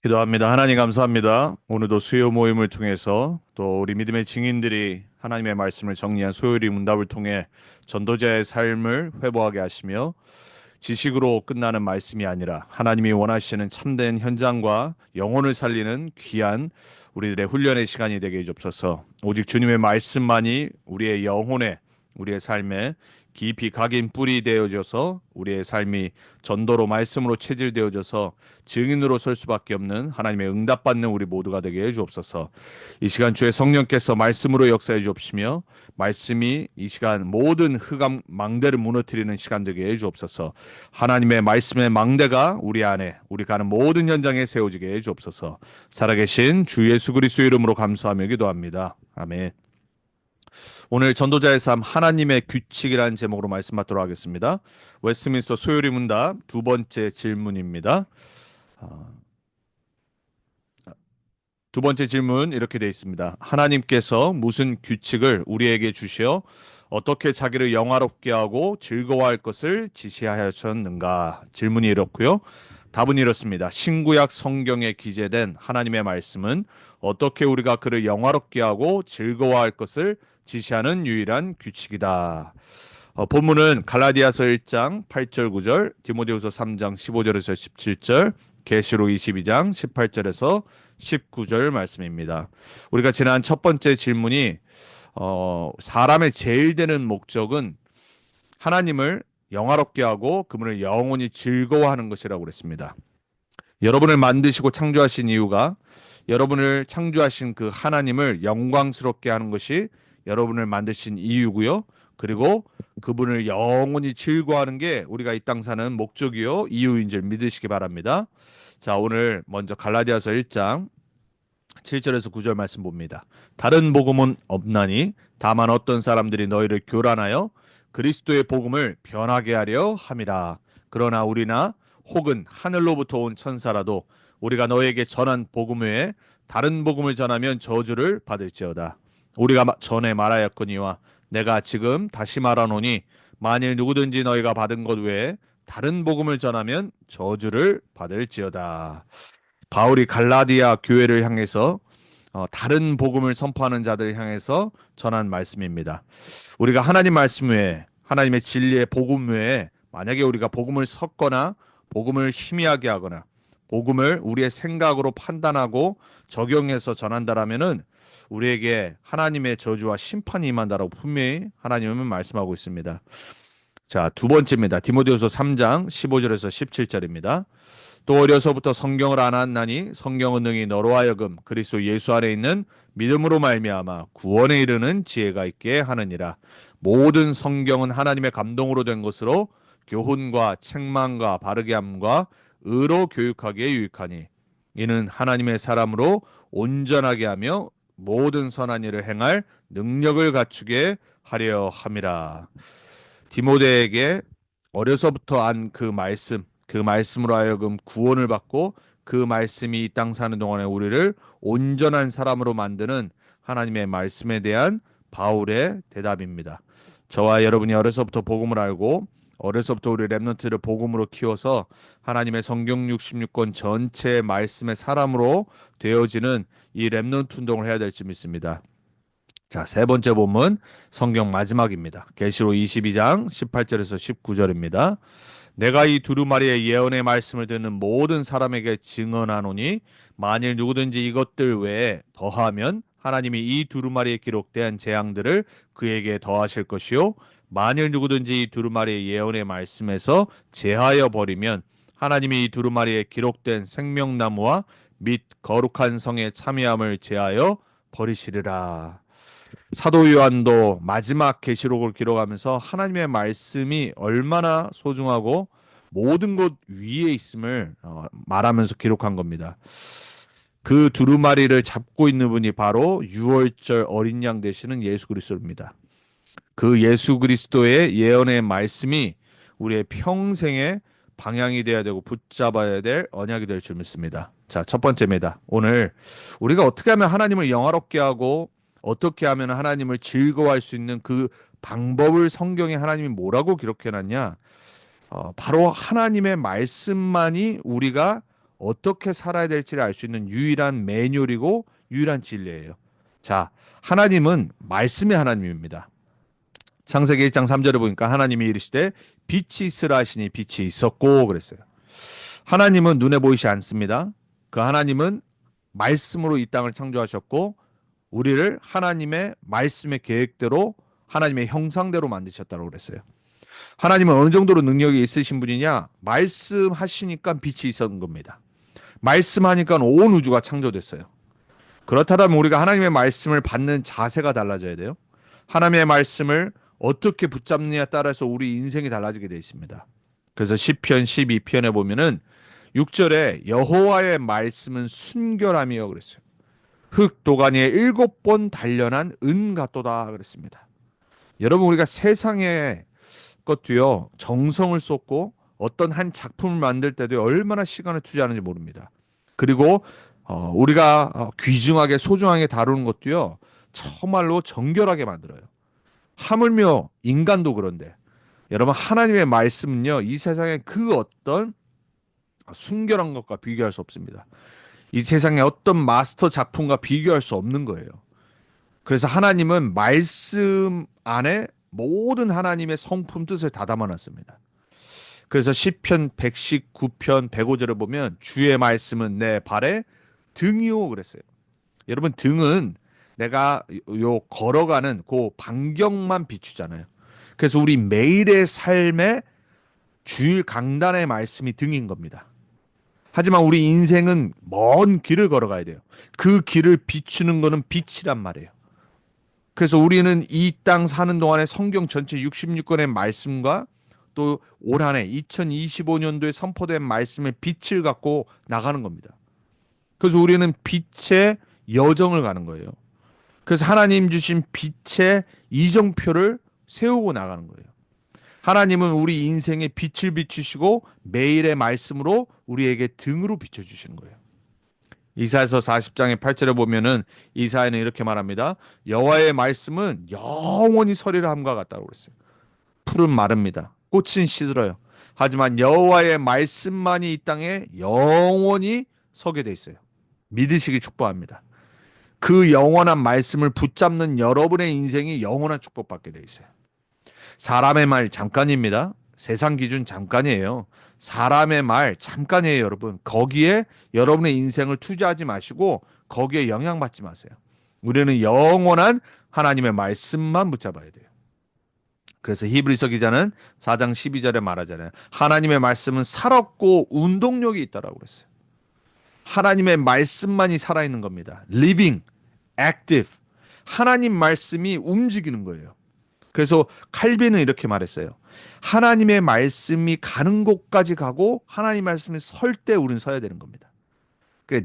기도합니다. 하나님 감사합니다. 오늘도 수요 모임을 통해서 또 우리 믿음의 증인들이 하나님의 말씀을 정리한 소요리 문답을 통해 전도자의 삶을 회복하게 하시며 지식으로 끝나는 말씀이 아니라 하나님이 원하시는 참된 현장과 영혼을 살리는 귀한 우리들의 훈련의 시간이 되게 해주옵소서. 오직 주님의 말씀만이 우리의 영혼에 우리의 삶에 깊이 각인 뿌리 되어져서 우리의 삶이 전도로 말씀으로 체질되어져서 증인으로 설 수밖에 없는 하나님의 응답받는 우리 모두가 되게 해 주옵소서. 이 시간 주의 성령께서 말씀으로 역사해 주옵시며 말씀이 이 시간 모든 흑암 망대를 무너뜨리는 시간 되게 해 주옵소서. 하나님의 말씀의 망대가 우리 안에 우리 가는 모든 현장에 세워지게 해 주옵소서. 살아계신 주 예수 그리스도의 이름으로 감사하며 기도합니다. 아멘. 오늘 전도자의 삶 하나님의 규칙이라는 제목으로 말씀 받도록 하겠습니다. 웨스트민스터 소요리 문답 두 번째 질문입니다. 두 번째 질문 이렇게 되어 있습니다. 하나님께서 무슨 규칙을 우리에게 주시어 어떻게 자기를 영화롭게 하고 즐거워할 것을 지시하셨는가? 질문이 이렇고요. 답은 이렇습니다. 신구약 성경에 기재된 하나님의 말씀은 어떻게 우리가 그를 영화롭게 하고 즐거워할 것을 지시하는 유일한 규칙이다. 본문은 갈라디아서 1장 8절 9절, 디모데후서 3장 15절에서 17절, 계시록 22장 18절에서 19절 말씀입니다. 우리가 지난 첫 번째 질문이 사람의 제일 되는 목적은 하나님을 영화롭게 하고 그분을 영원히 즐거워하는 것이라고 그랬습니다. 여러분을 만드시고 창조하신 이유가 여러분을 창조하신 그 하나님을 영광스럽게 하는 것이 여러분을 만드신 이유고요. 그리고 그분을 영원히 즐거워하는 게 우리가 이 땅 사는 목적이요 이유인 줄 믿으시기 바랍니다. 자, 오늘 먼저 갈라디아서 1장 7절에서 9절 말씀 봅니다. 다른 복음은 없나니 다만 어떤 사람들이 너희를 교란하여 그리스도의 복음을 변하게 하려 함이라. 그러나 우리나 혹은 하늘로부터 온 천사라도 우리가 너에게 전한 복음 외에 다른 복음을 전하면 저주를 받을지어다. 우리가 전에 말하였거니와 내가 지금 다시 말하노니 만일 누구든지 너희가 받은 것 외에 다른 복음을 전하면 저주를 받을지어다. 바울이 갈라디아 교회를 향해서 다른 복음을 선포하는 자들을 향해서 전한 말씀입니다. 우리가 하나님 말씀 외에 하나님의 진리의 복음 외에 만약에 우리가 복음을 섞거나 복음을 희미하게 하거나 복음을 우리의 생각으로 판단하고 적용해서 전한다라면은 우리에게 하나님의 저주와 심판이 임한다라고 분명히 하나님은 말씀하고 있습니다. 자, 두 번째입니다. 디모데후서 3장 15절에서 17절입니다. 또 어려서부터 성경을 안았나니 성경은 능히 너로 하여금 그리스도 예수 안에 있는 믿음으로 말미암아 구원에 이르는 지혜가 있게 하느니라. 모든 성경은 하나님의 감동으로 된 것으로 교훈과 책망과 바르게 함과 의로 교육하기에 유익하니 이는 하나님의 사람으로 온전하게 하며 모든 선한 일을 행할 능력을 갖추게 하려 함이라. 디모데에게 어려서부터 안 그 말씀, 그 말씀으로 하여금 구원을 받고 그 말씀이 이 땅 사는 동안에 우리를 온전한 사람으로 만드는 하나님의 말씀에 대한 바울의 대답입니다. 저와 여러분이 어려서부터 복음을 알고 어려서부터 우리 렘넌트를 복음으로 키워서 하나님의 성경 66권 전체 말씀의 사람으로 되어지는 이 렘넌트 운동을 해야 될지 믿습니다. 자, 세 번째 본문 성경 마지막입니다. 계시록 22장 18절에서 19절입니다. 내가 이 두루마리의 예언의 말씀을 듣는 모든 사람에게 증언하노니 만일 누구든지 이것들 외에 더하면 하나님이 이 두루마리에 기록된 재앙들을 그에게 더하실 것이요 만일 누구든지 이 두루마리의 예언의 말씀에서 제하여 버리면 하나님이 이 두루마리에 기록된 생명나무와 및 거룩한 성의 참여함을 제하여 버리시리라. 사도 요한도 마지막 계시록을 기록하면서 하나님의 말씀이 얼마나 소중하고 모든 것 위에 있음을 말하면서 기록한 겁니다. 그 두루마리를 잡고 있는 분이 바로 유월절 어린 양 되시는 예수 그리스도입니다. 그 예수 그리스도의 예언의 말씀이 우리의 평생의 방향이 되어야 되고 붙잡아야 될 언약이 될 줄 믿습니다. 자, 첫 번째입니다. 오늘 우리가 어떻게 하면 하나님을 영화롭게 하고 어떻게 하면 하나님을 즐거워할 수 있는 그 방법을 성경에 하나님이 뭐라고 기록해 놨냐? 바로 하나님의 말씀만이 우리가 어떻게 살아야 될지를 알 수 있는 유일한 매뉴얼이고 유일한 진리예요. 자, 하나님은 말씀의 하나님입니다. 창세기 1장 3절에 보니까 하나님이 이르시되 빛이 있으라 하시니 빛이 있었고 그랬어요. 하나님은 눈에 보이지 않습니다. 그 하나님은 말씀으로 이 땅을 창조하셨고 우리를 하나님의 말씀의 계획대로 하나님의 형상대로 만드셨다고 그랬어요. 하나님은 어느 정도로 능력이 있으신 분이냐? 말씀하시니까 빛이 있었던 겁니다. 말씀하니까 온 우주가 창조됐어요. 그렇다면 우리가 하나님의 말씀을 받는 자세가 달라져야 돼요. 하나님의 말씀을 어떻게 붙잡느냐에 따라서 우리 인생이 달라지게 되어 있습니다. 그래서 시편 12편에 보면은 6절에 여호와의 말씀은 순결함이요 그랬어요. 흙 도가니에 7번 단련한 은 같도다 그랬습니다. 여러분 우리가 세상의 것도요 정성을 쏟고 어떤 한 작품을 만들 때도 얼마나 시간을 투자하는지 모릅니다. 그리고 우리가 귀중하게 소중하게 다루는 것도요 정말로 정결하게 만들어요. 하물며 인간도 그런데 여러분 하나님의 말씀은요 이 세상의 그 어떤 순결한 것과 비교할 수 없습니다. 이 세상의 어떤 마스터 작품과 비교할 수 없는 거예요. 그래서 하나님은 말씀 안에 모든 하나님의 성품 뜻을 다 담아놨습니다. 그래서 시편 119편 105절을 보면 주의 말씀은 내 발에 등이요 그랬어요. 여러분 등은 내가 요 걸어가는 그 반경만 비추잖아요. 그래서 우리 매일의 삶에 주일 강단의 말씀이 등인 겁니다. 하지만 우리 인생은 먼 길을 걸어가야 돼요. 그 길을 비추는 거는 빛이란 말이에요. 그래서 우리는 이 땅 사는 동안에 성경 전체 66권의 말씀과 또 올 한 해 2025년도에 선포된 말씀의 빛을 갖고 나가는 겁니다. 그래서 우리는 빛의 여정을 가는 거예요. 그래서 하나님 주신 빛의 이정표를 세우고 나가는 거예요. 하나님은 우리 인생에 빛을 비추시고 매일의 말씀으로 우리에게 등으로 비춰주시는 거예요. 이사야서 40장의 8절에 보면은 이사야는 이렇게 말합니다. 여호와의 말씀은 영원히 서리라 함과 같다고 그랬어요. 풀은 마릅니다. 꽃은 시들어요. 하지만 여호와의 말씀만이 이 땅에 영원히 서게 돼 있어요. 믿으시기 축복합니다. 그 영원한 말씀을 붙잡는 여러분의 인생이 영원한 축복받게 돼 있어요. 사람의 말 잠깐입니다. 세상 기준 잠깐이에요. 사람의 말 잠깐이에요, 여러분. 거기에 여러분의 인생을 투자하지 마시고 거기에 영향받지 마세요. 우리는 영원한 하나님의 말씀만 붙잡아야 돼요. 그래서 히브리서 기자는 4장 12절에 말하잖아요. 하나님의 말씀은 살았고 운동력이 있다라고 그랬어요. 하나님의 말씀만이 살아있는 겁니다. Living, active. 하나님 말씀이 움직이는 거예요. 그래서 칼빈은 이렇게 말했어요. 하나님의 말씀이 가는 곳까지 가고 하나님 말씀이 설 때 우리는 서야 되는 겁니다.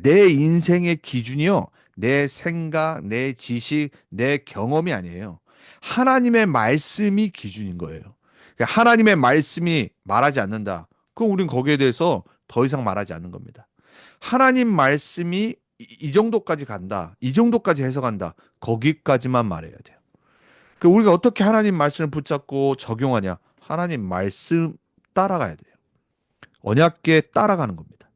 내 인생의 기준이요. 내 생각, 내 지식, 내 경험이 아니에요. 하나님의 말씀이 기준인 거예요. 하나님의 말씀이 말하지 않는다. 그럼 우리는 거기에 대해서 더 이상 말하지 않는 겁니다. 하나님 말씀이 이 정도까지 간다. 이 정도까지 해석한다. 거기까지만 말해야 돼요. 우리가 어떻게 하나님 말씀을 붙잡고 적용하냐? 하나님 말씀 따라가야 돼요. 언약궤 따라가는 겁니다.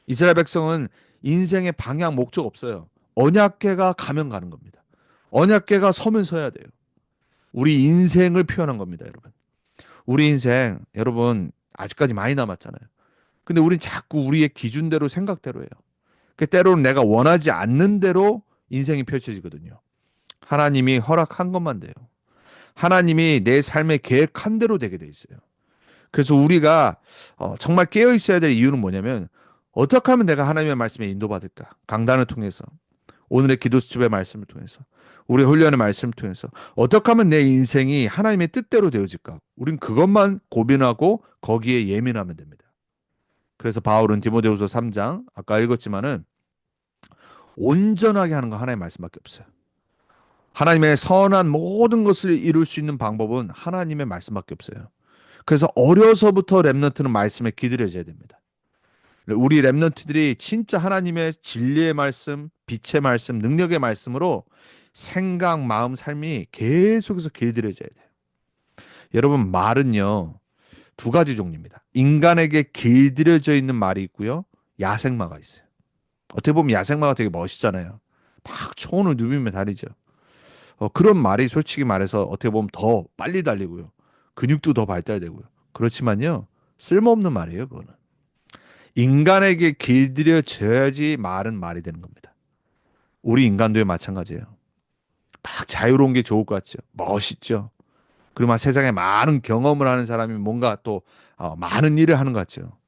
이스라엘 백성은 인생의 방향 목적 없어요. 언약궤가 가면 가는 겁니다. 언약궤가 서면 서야 돼요. 우리 인생을 표현한 겁니다, 여러분. 우리 인생, 여러분 아직까지 많이 남았잖아요. 근데 우린 자꾸 우리의 기준대로 생각대로 해요. 때로는 내가 원하지 않는 대로 인생이 펼쳐지거든요. 하나님이 허락한 것만 돼요. 하나님이 내 삶의 계획한 대로 되게 돼 있어요. 그래서 우리가 정말 깨어 있어야 될 이유는 뭐냐면 어떻게 하면 내가 하나님의 말씀에 인도받을까? 강단을 통해서, 오늘의 기도수첩의 말씀을 통해서, 우리 훈련의 말씀을 통해서 어떻게 하면 내 인생이 하나님의 뜻대로 되어질까? 우린 그것만 고민하고 거기에 예민하면 됩니다. 그래서 바울은 디모데후서 3장 아까 읽었지만은 온전하게 하는 거 하나님의 말씀밖에 없어요. 하나님의 선한 모든 것을 이룰 수 있는 방법은 하나님의 말씀밖에 없어요. 그래서 어려서부터 렘넌트는 말씀에 기들여져야 됩니다. 우리 렘넌트들이 진짜 하나님의 진리의 말씀, 빛의 말씀, 능력의 말씀으로 생각, 마음, 삶이 계속해서 길들여져야 돼요. 여러분 말은요 두 가지 종류입니다. 인간에게 길들여져 있는 말이 있고요. 야생마가 있어요. 어떻게 보면 야생마가 되게 멋있잖아요. 막 초원을 누비며 다니죠. 그런 말이 솔직히 말해서 어떻게 보면 더 빨리 달리고요. 근육도 더 발달되고요. 그렇지만요. 쓸모없는 말이에요, 그거는. 인간에게 길들여져야지 말은 말이 되는 겁니다. 우리 인간도에 마찬가지예요. 막 자유로운 게 좋을 것 같죠. 멋있죠. 그리고 막 세상에 많은 경험을 하는 사람이 뭔가 또 많은 일을 하는 것 같죠.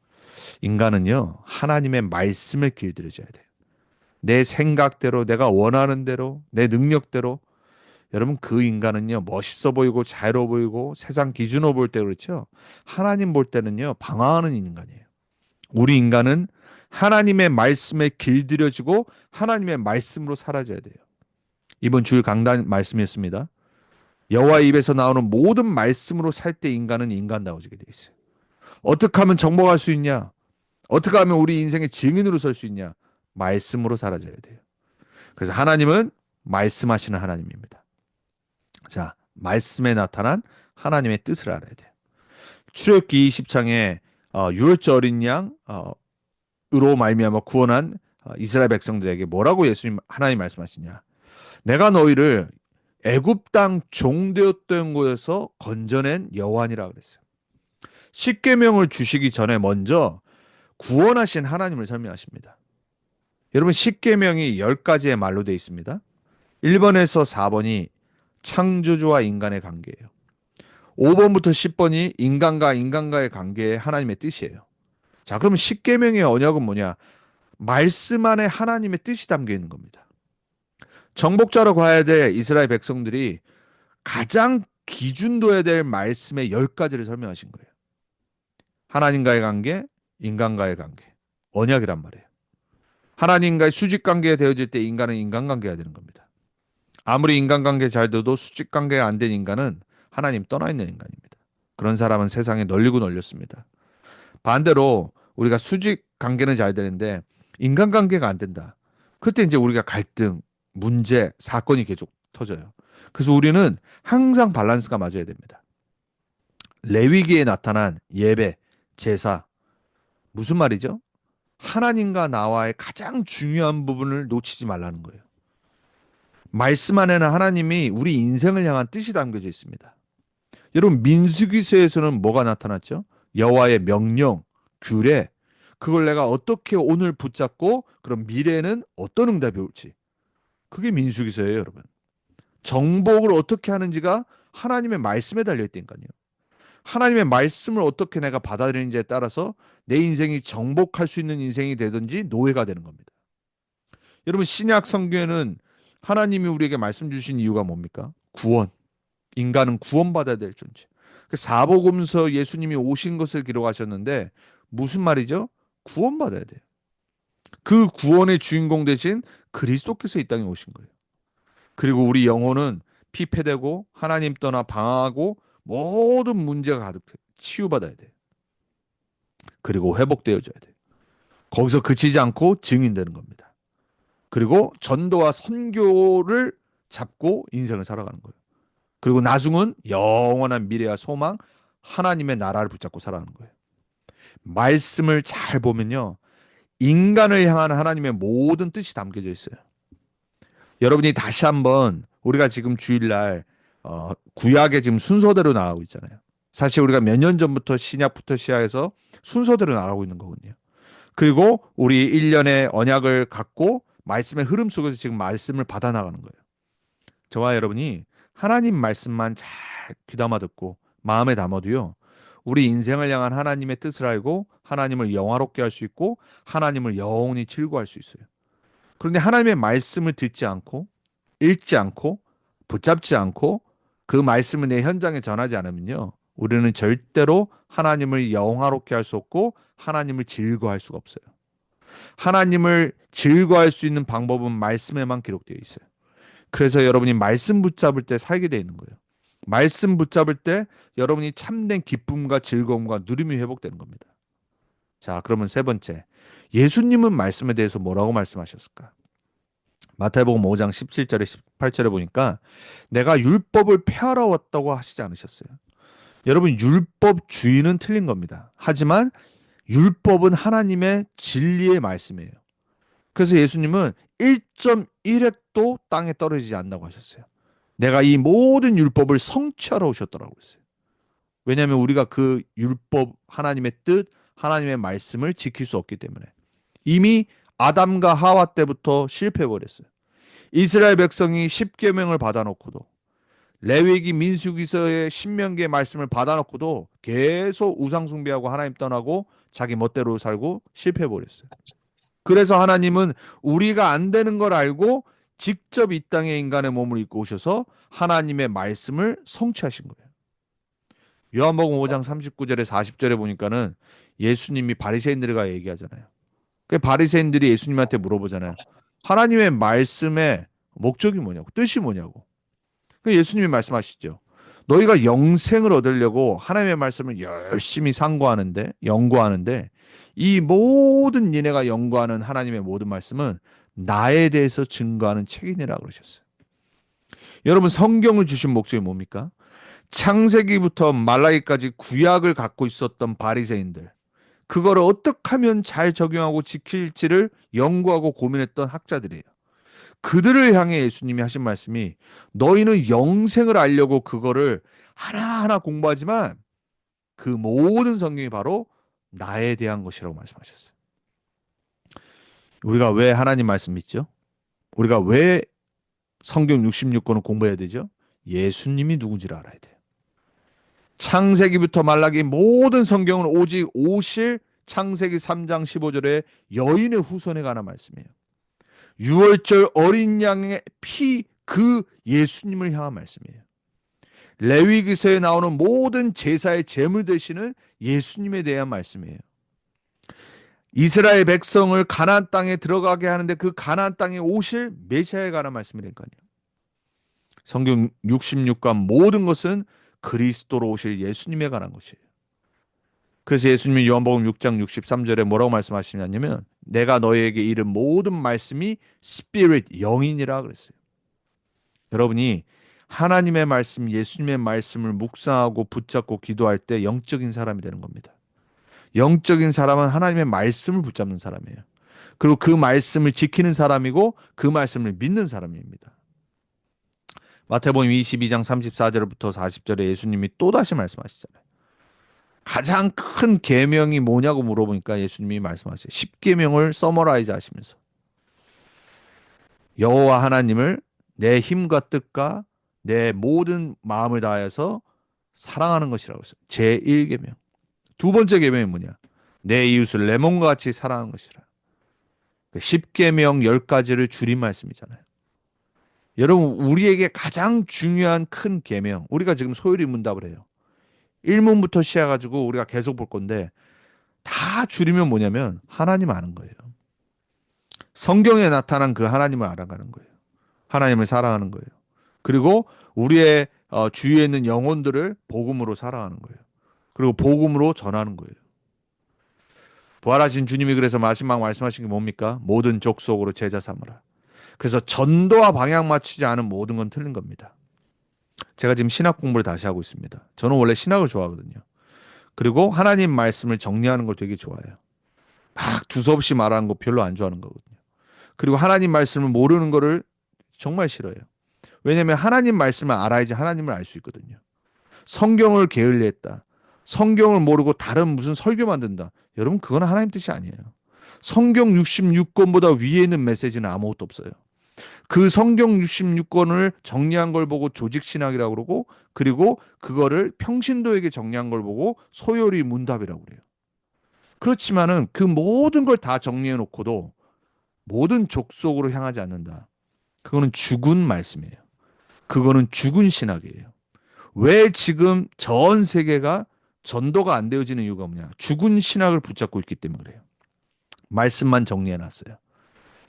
인간은요, 하나님의 말씀에 길들여져야 돼요. 내 생각대로, 내가 원하는 대로, 내 능력대로. 여러분, 그 인간은요, 멋있어 보이고 자유로워 보이고 세상 기준으로 볼 때 그렇죠. 하나님 볼 때는요, 방황하는 인간이에요. 우리 인간은 하나님의 말씀에 길들여지고 하나님의 말씀으로 사라져야 돼요. 이번 주일 강단 말씀이었습니다. 여호와의 입에서 나오는 모든 말씀으로 살 때 인간은 인간다워지게 돼 있어요. 어떻게 하면 정복할 수 있냐? 어떻게 하면 우리 인생의 증인으로 설 수 있냐? 말씀으로 사라져야 돼요. 그래서 하나님은 말씀하시는 하나님입니다. 자, 말씀에 나타난 하나님의 뜻을 알아야 돼요. 출애굽기 20장에 유월절 어린 양으로 말미암아 구원한 이스라엘 백성들에게 뭐라고 예수님 하나님 말씀하시냐? 내가 너희를 애굽 땅 종되었던 곳에서 건져낸 여호와니라 그랬어요. 십계명을 주시기 전에 먼저 구원하신 하나님을 설명하십니다. 여러분 십계명이 10가지의 말로 되어 있습니다. 1번에서 4번이 창조주와 인간의 관계예요. 5번부터 10번이 인간과 인간과의 관계의 하나님의 뜻이에요. 자, 그럼 십계명의 언약은 뭐냐? 말씀 안에 하나님의 뜻이 담겨 있는 겁니다. 정복자로 가야 될 이스라엘 백성들이 가장 기준 둬야 될 말씀의 10가지를 설명하신 거예요. 하나님과의 관계, 인간과의 관계, 언약이란 말이에요. 하나님과의 수직 관계가 되어질 때 인간은 인간관계가 되는 겁니다. 아무리 인간관계 잘 돼도 수직 관계가 안 된 인간은 하나님 떠나 있는 인간입니다. 그런 사람은 세상에 널리고 널렸습니다. 반대로 우리가 수직 관계는 잘 되는데 인간관계가 안 된다. 그럴 때 이제 우리가 갈등, 문제, 사건이 계속 터져요. 그래서 우리는 항상 밸런스가 맞아야 됩니다. 레위기에 나타난 예배, 제사, 무슨 말이죠? 하나님과 나와의 가장 중요한 부분을 놓치지 말라는 거예요. 말씀 안에는 하나님이 우리 인생을 향한 뜻이 담겨져 있습니다. 여러분 민수기서에서는 뭐가 나타났죠? 여호와의 명령, 규례, 그걸 내가 어떻게 오늘 붙잡고 그럼 미래에는 어떤 응답이 올지. 그게 민수기서예요, 여러분. 정복을 어떻게 하는지가 하나님의 말씀에 달려 있다니까요. 하나님의 말씀을 어떻게 내가 받아들이는지에 따라서 내 인생이 정복할 수 있는 인생이 되든지 노예가 되는 겁니다. 여러분 신약 성경에는 하나님이 우리에게 말씀 주신 이유가 뭡니까? 구원. 인간은 구원받아야 될 존재. 그 사복음서 예수님이 오신 것을 기록하셨는데 무슨 말이죠? 구원받아야 돼요. 그 구원의 주인공 대신 그리스도께서 이 땅에 오신 거예요. 그리고 우리 영혼은 피폐되고 하나님 떠나 방황하고 모든 문제가 가득해 치유받아야 돼요. 그리고 회복되어져야 돼요. 거기서 그치지 않고 증인되는 겁니다. 그리고 전도와 선교를 잡고 인생을 살아가는 거예요. 그리고 나중은 영원한 미래와 소망, 하나님의 나라를 붙잡고 살아가는 거예요. 말씀을 잘 보면요. 인간을 향한 하나님의 모든 뜻이 담겨져 있어요. 여러분이 다시 한번 우리가 지금 주일날 구약의 지금 순서대로 나가고 있잖아요. 사실 우리가 몇 년 전부터 신약부터 시작해서 순서대로 나가고 있는 거거든요. 그리고 우리 1년의 언약을 갖고 말씀의 흐름 속에서 지금 말씀을 받아 나가는 거예요. 저와 여러분이 하나님 말씀만 잘 귀담아 듣고 마음에 담아도요. 우리 인생을 향한 하나님의 뜻을 알고 하나님을 영화롭게 할 수 있고 하나님을 영원히 즐거워할 수 있어요. 그런데 하나님의 말씀을 듣지 않고 읽지 않고 붙잡지 않고 그 말씀을 내 현장에 전하지 않으면요. 우리는 절대로 하나님을 영화롭게 할 수 없고 하나님을 즐거워할 수가 없어요. 하나님을 즐거워할 수 있는 방법은 말씀에만 기록되어 있어요. 그래서 여러분이 말씀 붙잡을 때 살게 되어 있는 거예요. 말씀 붙잡을 때 여러분이 참된 기쁨과 즐거움과 누림이 회복되는 겁니다. 자, 그러면 세 번째. 예수님은 말씀에 대해서 뭐라고 말씀하셨을까? 마태복음 5장 17절에 18절에 보니까 내가 율법을 폐하러 왔다고 하시지 않으셨어요. 여러분 율법 주의는 틀린 겁니다. 하지만 율법은 하나님의 진리의 말씀이에요. 그래서 예수님은 1.1획도 땅에 떨어지지 않는다고 하셨어요. 내가 이 모든 율법을 성취하러 오셨더라고 했어요. 왜냐하면 우리가 그 율법, 하나님의 뜻, 하나님의 말씀을 지킬 수 없기 때문에. 이미 아담과 하와 때부터 실패해버렸어요. 이스라엘 백성이 십계명을 받아놓고도, 레위기 민수기서의 신명기의 말씀을 받아놓고도 계속 우상 숭배하고 하나님 떠나고 자기 멋대로 살고 실패해버렸어요. 그래서 하나님은 우리가 안 되는 걸 알고 직접 이 땅에 인간의 몸을 입고 오셔서 하나님의 말씀을 성취하신 거예요. 요한복음 5장 39절에 40절에 보니까는 예수님이 바리새인들과 얘기하잖아요. 그 바리새인들이 예수님한테 물어보잖아요. 하나님의 말씀의 목적이 뭐냐고, 뜻이 뭐냐고. 그 예수님이 말씀하시죠. 너희가 영생을 얻으려고 하나님의 말씀을 열심히 상고하는데, 연구하는데, 이 모든 니네가 연구하는 하나님의 모든 말씀은 나에 대해서 증거하는 책이니라 그러셨어요. 여러분, 성경을 주신 목적이 뭡니까? 창세기부터 말라기까지 구약을 갖고 있었던 바리새인들, 그거를 어떻게 하면 잘 적용하고 지킬지를 연구하고 고민했던 학자들이에요. 그들을 향해 예수님이 하신 말씀이, 너희는 영생을 알려고 그거를 하나하나 공부하지만 그 모든 성경이 바로 나에 대한 것이라고 말씀하셨어요. 우리가 왜 하나님 말씀 믿죠? 우리가 왜 성경 66권을 공부해야 되죠? 예수님이 누군지를 알아야 돼요. 창세기부터 말라기 모든 성경은 오직 오실 창세기 3장 15절에 여인의 후손에 관한 말씀이에요. 유월절 어린 양의 피, 그 예수님을 향한 말씀이에요. 레위기서에 나오는 모든 제사의 제물 되시는 예수님에 대한 말씀이에요. 이스라엘 백성을 가나안 땅에 들어가게 하는데 그 가나안 땅에 오실 메시아에 관한 말씀이니까요. 성경 66권 모든 것은 그리스도로 오실 예수님에 관한 것이에요. 그래서 예수님이 요한복음 6장 63절에 뭐라고 말씀하시냐면, 내가 너희에게 이른 모든 말씀이 스피릿, 영이니라 그랬어요. 여러분이 하나님의 말씀, 예수님의 말씀을 묵상하고 붙잡고 기도할 때 영적인 사람이 되는 겁니다. 영적인 사람은 하나님의 말씀을 붙잡는 사람이에요. 그리고 그 말씀을 지키는 사람이고 그 말씀을 믿는 사람입니다. 마태복음 22장 34절부터 40절에 예수님이 또다시 말씀하시잖아요. 가장 큰 계명이 뭐냐고 물어보니까 예수님이 말씀하세요. 10계명을 서머라이즈 하시면서 여호와 하나님을 내 힘과 뜻과 내 모든 마음을 다해서 사랑하는 것이라고 했어요. 제1계명. 두 번째 계명이 뭐냐? 내 이웃을 내 몸과 같이 사랑하는 것이라. 10계명 10가지를 줄인 말씀이잖아요. 여러분, 우리에게 가장 중요한 큰 계명, 우리가 지금 소요리 문답을 해요. 1문부터 시작해가지고 우리가 계속 볼 건데 다 줄이면 뭐냐면 하나님 아는 거예요. 성경에 나타난 그 하나님을 알아가는 거예요. 하나님을 사랑하는 거예요. 그리고 우리의 주위에 있는 영혼들을 복음으로 사랑하는 거예요. 그리고 복음으로 전하는 거예요. 부활하신 주님이 그래서 마지막 말씀하신 게 뭡니까? 모든 족속으로 제자 삼으라. 그래서 전도와 방향 맞추지 않은 모든 건 틀린 겁니다. 제가 지금 신학 공부를 다시 하고 있습니다. 저는 원래 신학을 좋아하거든요. 그리고 하나님 말씀을 정리하는 걸 되게 좋아해요. 막 두서없이 말하는 거 별로 안 좋아하는 거거든요. 그리고 하나님 말씀을 모르는 거를 정말 싫어해요. 왜냐하면 하나님 말씀을 알아야지 하나님을 알 수 있거든요. 성경을 게을리했다. 성경을 모르고 다른 무슨 설교 만든다. 여러분, 그건 하나님 뜻이 아니에요. 성경 66권보다 위에 있는 메시지는 아무것도 없어요. 그 성경 66권을 정리한 걸 보고 조직신학이라고 그러고, 그리고 그거를 평신도에게 정리한 걸 보고 소요리 문답이라고 그래요. 그렇지만은 그 모든 걸 다 정리해 놓고도 모든 족속으로 향하지 않는다. 그거는 죽은 말씀이에요. 그거는 죽은 신학이에요. 왜 지금 전 세계가 전도가 안 되어지는 이유가 뭐냐? 죽은 신학을 붙잡고 있기 때문에 그래요. 말씀만 정리해 놨어요.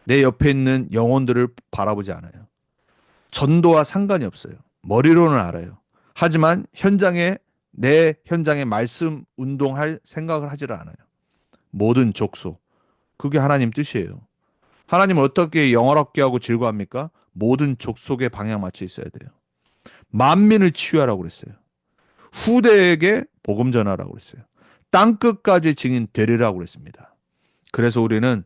내 옆에 있는 영혼들을 바라보지 않아요. 전도와 상관이 없어요. 머리로는 알아요. 하지만 내 현장에 말씀 운동할 생각을 하지를 않아요. 모든 족속. 그게 하나님 뜻이에요. 하나님은 어떻게 영화롭게 하고 즐거워합니까? 모든 족속에 방향 맞춰 있어야 돼요. 만민을 치유하라고 그랬어요. 후대에게 복음 전하라고 그랬어요. 땅끝까지 증인 되리라고 그랬습니다. 그래서 우리는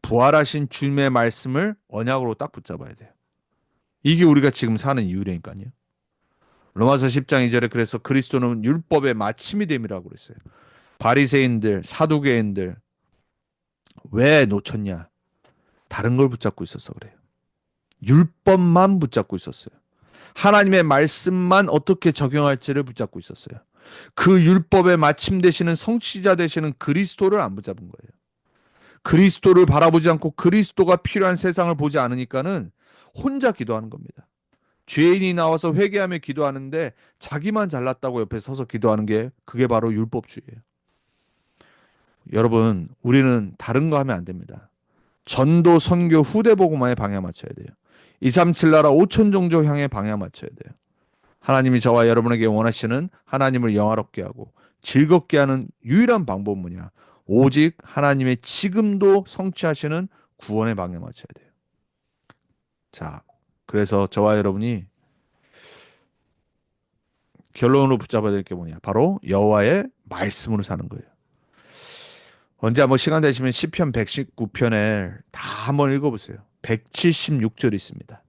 부활하신 주님의 말씀을 언약으로 딱 붙잡아야 돼요. 이게 우리가 지금 사는 이유라니까요. 로마서 10장 2절에 그래서 그리스도는 율법의 마침이 됨이라고 그랬어요. 바리새인들, 사두개인들 왜 놓쳤냐? 다른 걸 붙잡고 있어서 그래요. 율법만 붙잡고 있었어요. 하나님의 말씀만 어떻게 적용할지를 붙잡고 있었어요. 그 율법의 마침 되시는 성취자 되시는 그리스도를 안 붙잡은 거예요. 그리스도를 바라보지 않고 그리스도가 필요한 세상을 보지 않으니까는 혼자 기도하는 겁니다. 죄인이 나와서 회개하며 기도하는데 자기만 잘났다고 옆에 서서 기도하는 게 그게 바로 율법주의예요. 여러분, 우리는 다른 거 하면 안 됩니다. 전도, 선교, 후대 복음화에 방향 맞춰야 돼요. 237 나라 5천 종족 향해 방향 맞춰야 돼요. 하나님이 저와 여러분에게 원하시는 하나님을 영화롭게 하고 즐겁게 하는 유일한 방법은 뭐냐? 오직 하나님의 지금도 성취하시는 구원의 방향 맞춰야 돼요. 자, 그래서 저와 여러분이 결론으로 붙잡아야 될 게 뭐냐? 바로 여호와의 말씀으로 사는 거예요. 언제 한번 시간 되시면 시편 119편을 다 한번 읽어보세요. 176절 있습니다.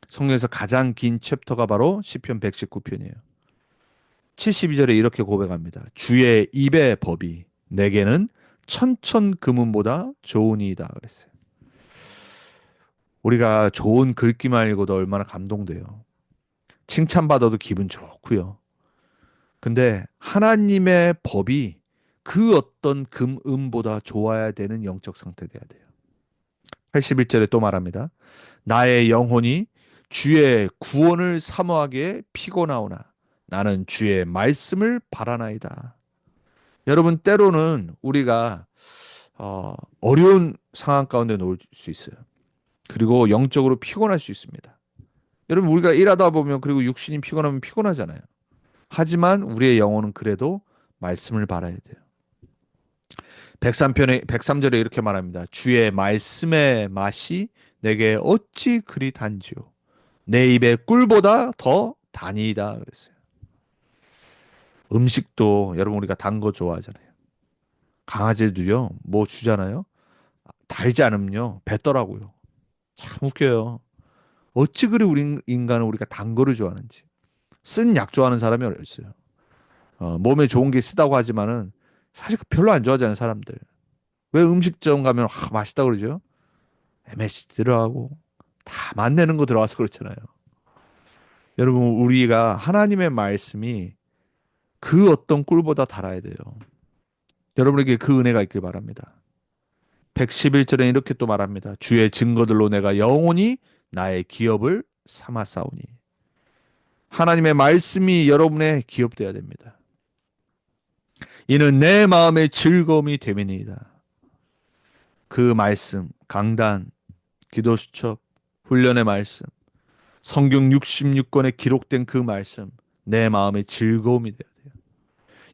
성경에서 가장 긴 챕터가 바로 시편 119편이에요. 72절에 이렇게 고백합니다. 주의 입의 법이 내게는 천천 금은보다 좋으니이다 그랬어요. 우리가 좋은 글귀만 읽어도 얼마나 감동돼요. 칭찬받아도 기분 좋고요. 근데 하나님의 법이 그 어떤 금음보다 좋아야 되는 영적 상태 돼야 돼요. 81절에 또 말합니다. 나의 영혼이 주의 구원을 사모하기에 피곤하오나 나는 주의 말씀을 바라나이다. 여러분, 때로는 우리가 어려운 상황 가운데 놓을 수 있어요. 그리고 영적으로 피곤할 수 있습니다. 여러분, 우리가 일하다 보면 그리고 육신이 피곤하면 피곤하잖아요. 하지만 우리의 영혼은 그래도 말씀을 바라야 돼요. 103편에 103절에 이렇게 말합니다. 주의 말씀의 맛이 내게 어찌 그리 단지요. 내 입의 꿀보다 더 단이다 그랬어요. 음식도 여러분 우리가 단 거 좋아하잖아요. 강아지들도요. 뭐 주잖아요. 달지 않으면요. 뱉더라고요. 참 웃겨요. 어찌 그리 우리 인간은 우리가 단 거를 좋아하는지. 쓴 약 좋아하는 사람이 어딨어요. 몸에 좋은 게 쓰다고 하지만은 사실 별로 안 좋아하잖아요, 사람들. 왜 음식점 가면 맛있다 그러죠? MSG 들어가고 다 맛내는 거 들어가서 그렇잖아요. 여러분, 우리가 하나님의 말씀이 그 어떤 꿀보다 달아야 돼요. 여러분에게 그 은혜가 있길 바랍니다. 111절에 이렇게 또 말합니다. 주의 증거들로 내가 영원히 나의 기업을 삼았사오니. 하나님의 말씀이 여러분의 기업되어야 됩니다. 이는 내 마음의 즐거움이 되민이다. 그 말씀, 강단, 기도 수첩, 훈련의 말씀, 성경 66권에 기록된 그 말씀, 내 마음의 즐거움이 되어야 돼요.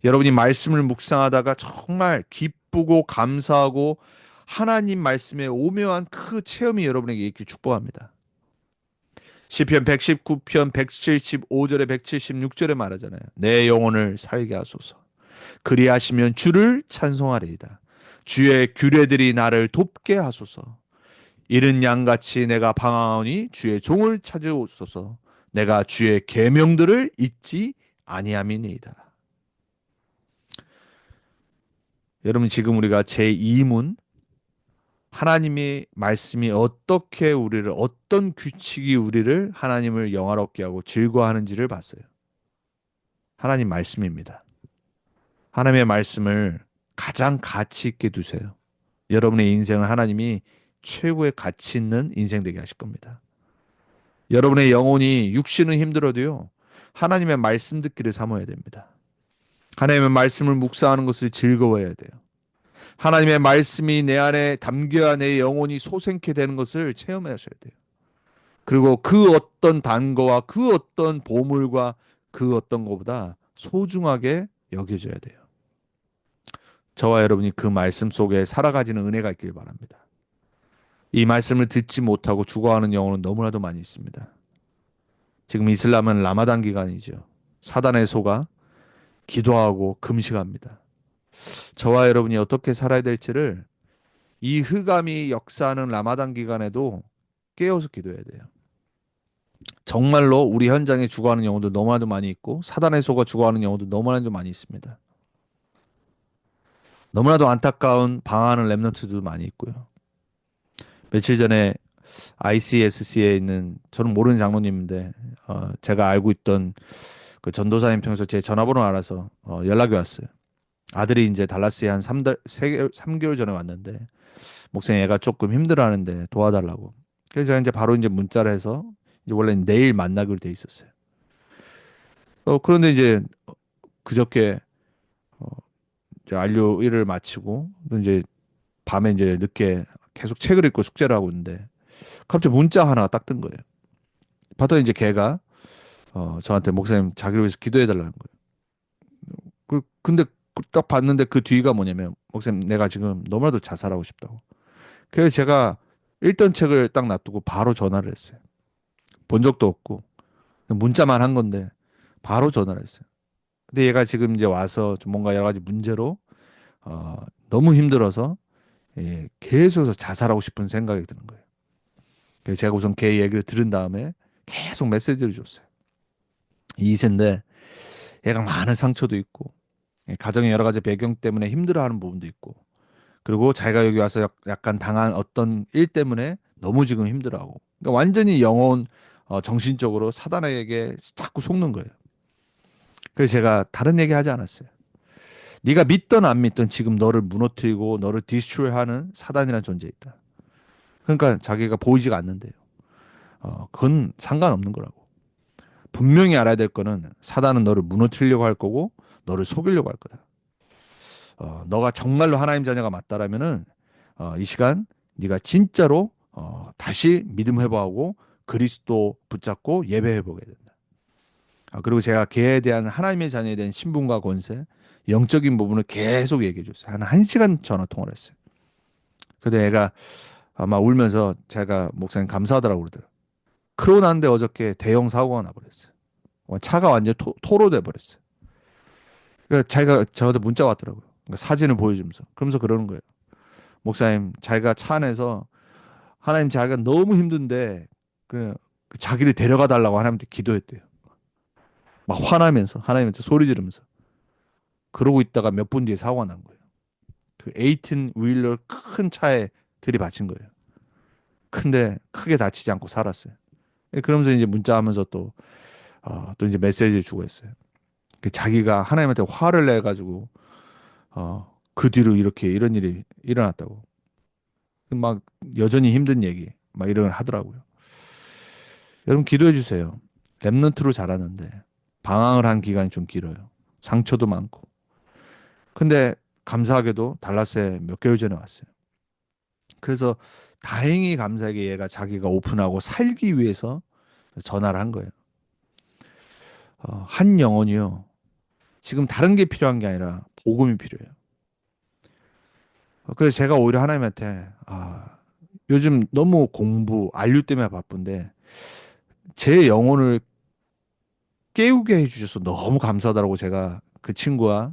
여러분이 말씀을 묵상하다가 정말 기쁘고 감사하고 하나님 말씀의 오묘한 그 체험이 여러분에게 있길 축복합니다. 시편 119편 175절에 176절에 말하잖아요. 내 영혼을 살게 하소서. 그리하시면 주를 찬송하리이다. 주의 규례들이 나를 돕게 하소서. 이른 양같이 내가 방황하오니 주의 종을 찾으소서. 내가 주의 계명들을 잊지 아니함이니이다. 여러분, 지금 우리가 제2문 하나님의 말씀이 어떻게 우리를, 어떤 규칙이 우리를 하나님을 영화롭게 하고 즐거워하는지를 봤어요. 하나님 말씀입니다. 하나님의 말씀을 가장 가치 있게 두세요. 여러분의 인생을 하나님이 최고의 가치 있는 인생 되게 하실 겁니다. 여러분의 영혼이 육신은 힘들어도요, 하나님의 말씀 듣기를 사모해야 됩니다. 하나님의 말씀을 묵상하는 것을 즐거워해야 돼요. 하나님의 말씀이 내 안에 담겨야 내 영혼이 소생케 되는 것을 체험하셔야 돼요. 그리고 그 어떤 단거와 그 어떤 보물과 그 어떤 것보다 소중하게 여겨져야 돼요. 저와 여러분이 그 말씀 속에 살아가지는 은혜가 있길 바랍니다. 이 말씀을 듣지 못하고 죽어가는 영혼은 너무나도 많이 있습니다. 지금 이슬람은 라마단 기간이죠. 사단의 소가 기도하고 금식합니다. 저와 여러분이 어떻게 살아야 될지를 이 흑암이 역사하는 라마단 기간에도 깨어서 기도해야 돼요. 정말로 우리 현장에 죽어가는 영혼도 너무나도 많이 있고 사단의 속아 죽어가는 영혼도 너무나도 많이 있습니다. 너무나도 안타까운 방황하는 렘넌트도 많이 있고요. 며칠 전에 ICSC에 있는 저는 모르는 장로님인데 제가 알고 있던 그 전도사님 통해서 제 전화번호 알아서 연락이 왔어요. 아들이 이제 달라스에 한 3달, 3개월 전에 왔는데 목사님 애가 조금 힘들어하는데 도와달라고. 그래서 제가 이제 바로 이제 문자를 해서 이제 원래 내일 만나기로 돼 있었어요. 그런데 이제 그저께 어, 이제 안료 일을 마치고 또 이제 밤에 이제 늦게 계속 책을 읽고 숙제를 하고 있는데 갑자기 문자 하나가 딱 뜬 거예요. 봤더니 이제 걔가 저한테 목사님 자기를 위해서 기도해 달라는 거예요. 근데 딱 봤는데 그 뒤가 뭐냐면 목사님 내가 지금 너무나도 자살하고 싶다고. 그래서 제가 읽던 책을 딱 놔두고 바로 전화를 했어요. 본 적도 없고 문자만 한 건데 바로 전화를 했어요. 근데 얘가 지금 이제 와서 좀 뭔가 여러 가지 문제로 어, 너무 힘들어서 계속해서 자살하고 싶은 생각이 드는 거예요. 그래서 제가 우선 걔 얘기를 들은 다음에 계속 메시지를 줬어요. 이세인데 얘가 많은 상처도 있고 가정의 여러 가지 배경 때문에 힘들어하는 부분도 있고 그리고 자기가 여기 와서 약간 당한 어떤 일 때문에 너무 지금 힘들어하고 그러니까 완전히 영혼 정신적으로 사단에게 자꾸 속는 거예요. 그래서 제가 다른 얘기 하지 않았어요. 네가 믿던 안 믿던 지금 너를 무너뜨리고 너를 디스트로이하는 사단이라는 존재 있다. 그러니까 자기가 보이지가 않는데요. 그건 상관없는 거라고. 분명히 알아야 될 거는 사단은 너를 무너뜨리려고 할 거고 너를 속이려고 할 거다. 너가 정말로 하나님 자녀가 맞다라면은 이 시간 네가 진짜로 다시 믿음 회복하고 그리스도 붙잡고 예배 회복해야 된다. 그리고 제가 걔에 대한 하나님의 자녀에 대한 신분과 권세, 영적인 부분을 계속 얘기해 줬어요. 한 1시간 전화 통화를 했어요. 근데 애가 아마 울면서 제가 목사님 감사하다라고 그러더라고요. 그러고 났는데 어저께 대형 사고가 나버렸어요. 차가 완전 토로돼 버렸어요. 그러니까 자기가 저한테 문자 왔더라고요. 그러니까 사진을 보여주면서. 그러면서 그러는 거예요. 목사님, 자기가 차 안에서 하나님 자기가 너무 힘든데 그 자기를 데려가 달라고 하나님한테 기도했대요. 막 화나면서 하나님한테 소리 지르면서. 그러고 있다가 몇 분 뒤에 사고가 난 거예요. 그 18 윌러 큰 차에 들이받친 거예요. 근데 크게 다치지 않고 살았어요. 그러면서 이제 문자하면서 또 이제 메시지를 주고 했어요. 그 자기가 하나님한테 화를 내 가지고 그 뒤로 이렇게 이런 일이 일어났다고. 막 여전히 힘든 얘기 막 이런 걸 하더라고요. 여러분 기도해 주세요. 랩런트로 자라는데 방황을 한 기간이 좀 길어요. 상처도 많고. 근데 감사하게도 달라스에 몇 개월 전에 왔어요. 그래서 다행히 감사하게 얘가 자기가 오픈하고 살기 위해서 전화를 한 거예요. 한 영혼이요. 지금 다른 게 필요한 게 아니라 복음이 필요해요. 그래서 제가 오히려 하나님한테 요즘 너무 공부, 안류 때문에 바쁜데 제 영혼을 깨우게 해주셔서 너무 감사하다고 제가 그 친구와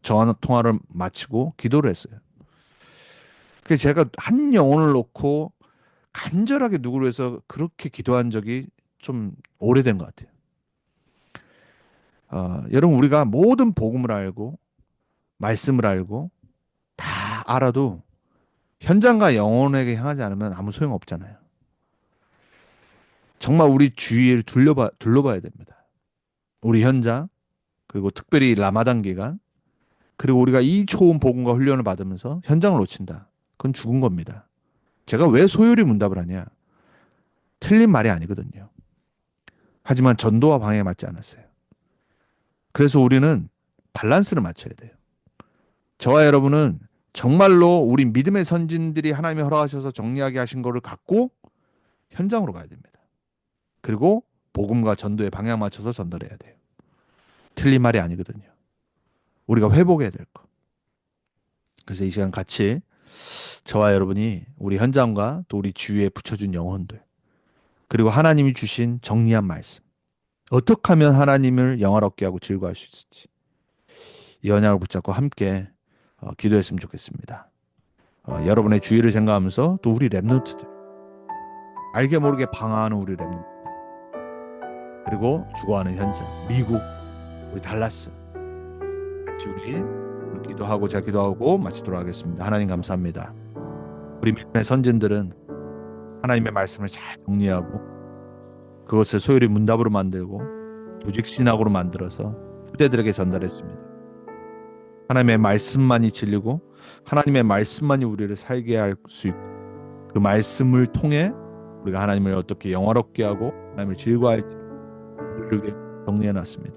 전화 통화를 마치고 기도를 했어요. 그래서 제가 한 영혼을 놓고 간절하게 누구를 위해서 그렇게 기도한 적이 좀 오래된 것 같아요. 여러분 우리가 모든 복음을 알고 말씀을 알고 다 알아도 현장과 영혼에게 향하지 않으면 아무 소용 없잖아요. 정말 우리 주위를 둘러봐야 됩니다. 우리 현장 그리고 특별히 라마단 기간 그리고 우리가 이 좋은 복음과 훈련을 받으면서 현장을 놓친다. 그건 죽은 겁니다. 제가 왜 소요리 문답을 하냐? 틀린 말이 아니거든요. 하지만 전도와 방향에 맞지 않았어요. 그래서 우리는 밸런스를 맞춰야 돼요. 저와 여러분은 정말로 우리 믿음의 선진들이 하나님이 허락하셔서 정리하게 하신 거를 갖고 현장으로 가야 됩니다. 그리고 복음과 전도의 방향 맞춰서 전달해야 돼요. 틀린 말이 아니거든요. 우리가 회복해야 될 거. 그래서 이 시간 같이 저와 여러분이 우리 현장과 또 우리 주위에 붙여준 영혼들 그리고 하나님이 주신 정리한 말씀 어떻게 하면 하나님을 영화롭게 하고 즐거워할 수 있을지 이 언약을 붙잡고 함께 기도했으면 좋겠습니다. 여러분의 주의를 생각하면서 또 우리 랩런트들, 알게 모르게 방황하는 우리 랩런트, 그리고 죽어가는 현장, 미국, 우리 달라스, 같이 우리 기도하고 제가 기도하고 마치도록 하겠습니다. 하나님 감사합니다. 우리 믿음의 선진들은 하나님의 말씀을 잘 정리하고 그것을 소요리 문답으로 만들고 조직 신학으로 만들어서 후대들에게 전달했습니다. 하나님의 말씀만이 진리고 하나님의 말씀만이 우리를 살게 할 수 있고 그 말씀을 통해 우리가 하나님을 어떻게 영화롭게 하고 하나님을 즐거워할지 우리를 정리해 놨습니다.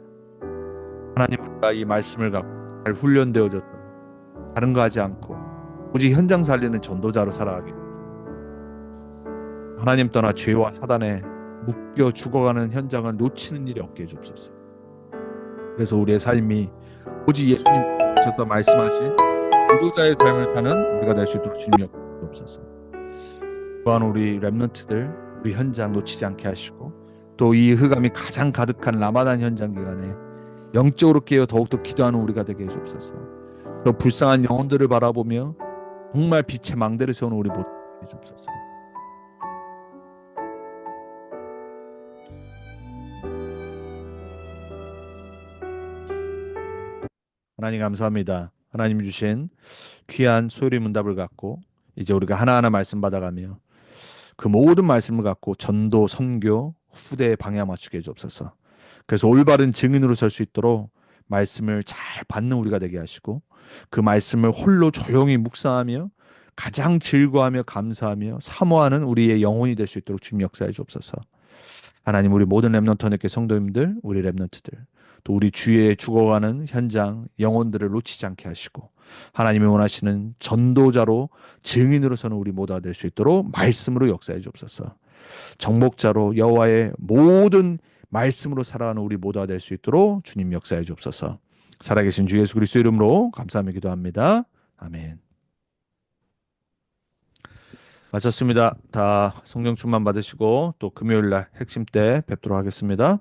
하나님, 우리가 이 말씀을 갖고 잘 훈련되어져서 다른 거 하지 않고 오직 현장 살리는 전도자로 살아가게, 하나님 떠나 죄와 사단에 묶여 죽어가는 현장을 놓치는 일이 없게 해주옵소서. 그래서 우리의 삶이 오직 예수님께서 말씀하신 전도자의 삶을 사는 우리가 될 수 있도록 주님 역사옵소서. 또한 우리 렘넌트들 우리 현장 놓치지 않게 하시고 또 이 흑암이 가장 가득한 라마단 현장 기간에 영적으로 깨어 더욱더 기도하는 우리가 되게 해주옵소서. 또 불쌍한 영혼들을 바라보며 정말 빛의 망대를 세우는 우리 모두 되게 해주옵소서. 하나님 감사합니다. 하나님 주신 귀한 소리 문답을 갖고 이제 우리가 하나하나 말씀 받아가며 그 모든 말씀을 갖고 전도, 선교, 후대에 방향 맞추게 해주옵소서. 그래서 올바른 증인으로 설 수 있도록 말씀을 잘 받는 우리가 되게 하시고 그 말씀을 홀로 조용히 묵상하며 가장 즐거워하며 감사하며 사모하는 우리의 영혼이 될 수 있도록 주님 역사해 주옵소서. 하나님, 우리 모든 렘넌트 하나님께 성도님들, 우리 렘넌트들, 또 우리 주위에 죽어가는 현장 영혼들을 놓치지 않게 하시고 하나님이 원하시는 전도자로 증인으로 서는 우리 모두가 될 수 있도록 말씀으로 역사해 주옵소서. 정복자로 여호와의 모든 말씀으로 살아가는 우리 모두가 될 수 있도록 주님 역사해 주옵소서. 살아계신 주 예수 그리스도 이름으로 감사하며 기도합니다. 아멘. 마쳤습니다. 다 성령 충만 받으시고 또 금요일 날 핵심 때 뵙도록 하겠습니다.